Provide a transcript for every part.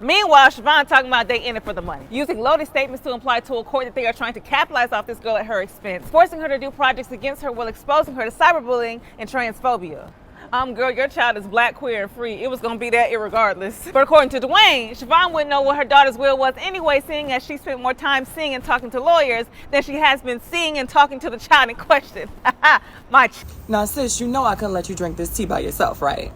Meanwhile, Siobhan talking about they in it for the money, using loaded statements to imply to a court that they are trying to capitalize off this girl at her expense, forcing her to do projects against her while exposing her to cyberbullying and transphobia. Girl, your child is black, queer, and free. It was gonna be that irregardless. But according to Dwayne, Siobhan wouldn't know what her daughter's will was anyway, seeing as she spent more time seeing and talking to lawyers than she has been seeing and talking to the child in question. Now, sis, you know I couldn't let you drink this tea by yourself, right?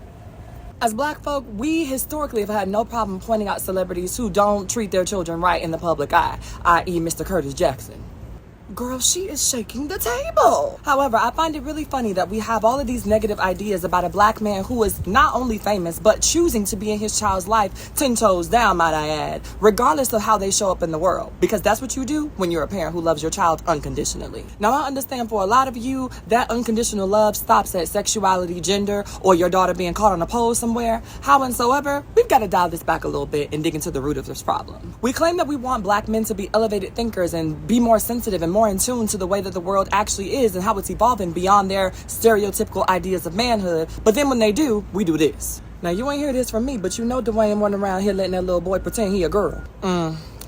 As black folk, we historically have had no problem pointing out celebrities who don't treat their children right in the public eye, i.e. Mr. Curtis Jackson. Girl, she is shaking the table. However, I find it really funny that we have all of these negative ideas about a black man who is not only famous, but choosing to be in his child's life 10 toes down, might I add, regardless of how they show up in the world. Because that's what you do when you're a parent who loves your child unconditionally. Now, I understand for a lot of you, that unconditional love stops at sexuality, gender, or your daughter being caught on a pole somewhere. However, we've got to dial this back a little bit and dig into the root of this problem. We claim that we want black men to be elevated thinkers and be more sensitive and more in tune to the way that the world actually is and how it's evolving beyond their stereotypical ideas of manhood. But then when they do, we do this. Now, you ain't hear this from me, but you know Dwayne running around here letting that little boy pretend he a girl.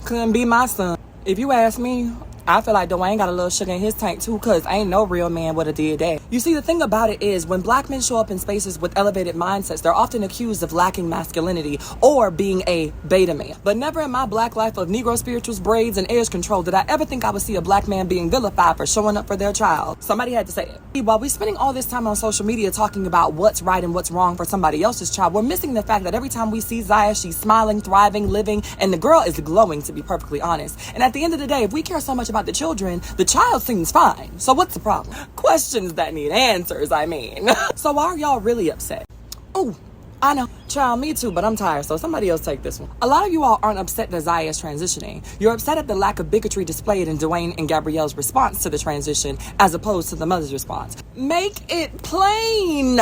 Couldn't be my son. If you ask me, I feel like Dwayne got a little sugar in his tank too, cause ain't no real man would have did that. You see, the thing about it is when black men show up in spaces with elevated mindsets, they're often accused of lacking masculinity or being a beta man. But never in my black life of Negro spirituals, braids, and heirs control did I ever think I would see a black man being vilified for showing up for their child. Somebody had to say it. While we're spending all this time on social media talking about what's right and what's wrong for somebody else's child, we're missing the fact that every time we see Zaya, she's smiling, thriving, living, and the girl is glowing, to be perfectly honest. And at the end of the day, if we care so much about the children, the child seems fine. So what's the problem? Questions that need answers, I mean. So why are y'all really upset? Oh, I know. Child, me too, but I'm tired, so somebody else take this one. A lot of you all aren't upset that Zaya is transitioning. You're upset at the lack of bigotry displayed in Dwayne and Gabrielle's response to the transition as opposed to the mother's response. Make it plain.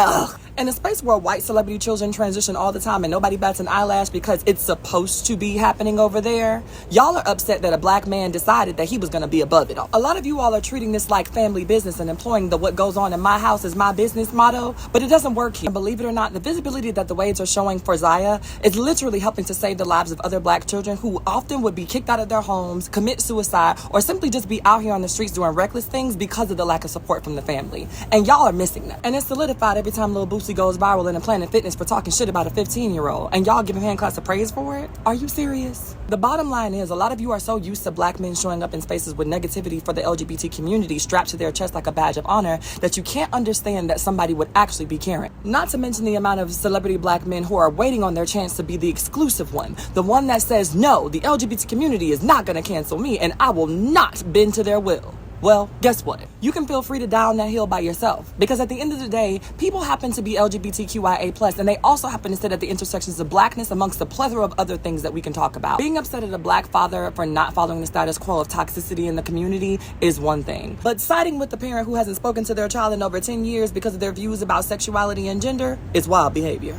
In a space where white celebrity children transition all the time and nobody bats an eyelash because it's supposed to be happening over there, y'all are upset that a black man decided that he was going to be above it all. A lot of you all are treating this like family business and employing the what goes on in my house is my business motto, but it doesn't work here. And believe it or not, the visibility that the Wades are showing for Zaya is literally helping to save the lives of other black children who often would be kicked out of their homes, commit suicide, or simply just be out here on the streets doing reckless things because of the lack of support from the family. And y'all are missing that. And it's solidified every time Lil Boosie goes viral in a Planet Fitness for talking shit about a 15-year-old. And y'all giving hand claps of praise for it? Are you serious? The bottom line is a lot of you are so used to black men showing up in spaces with negativity for the LGBT community strapped to their chest like a badge of honor that you can't understand that somebody would actually be caring. Not to mention the amount of celebrity black men who are waiting on their chance to be the exclusive one. The one that says, no, the LGBT community is not going to cancel me and I will not bend to their will. Well, guess what? You can feel free to die on that hill by yourself. Because at the end of the day, people happen to be LGBTQIA+, and they also happen to sit at the intersections of blackness amongst a plethora of other things that we can talk about. Being upset at a black father for not following the status quo of toxicity in the community is one thing. But siding with the parent who hasn't spoken to their child in over 10 years because of their views about sexuality and gender is wild behavior.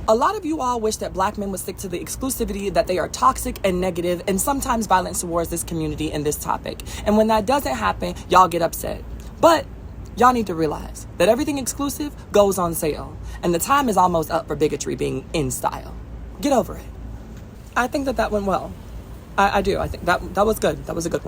A lot of you all wish that black men would stick to the exclusivity that they are toxic and negative and sometimes violent towards this community and this topic. And when that doesn't happen, y'all get upset. But y'all need to realize that everything exclusive goes on sale. And the time is almost up for bigotry being in style. Get over it. I think that went well. I do. I think that was good. That was a good one.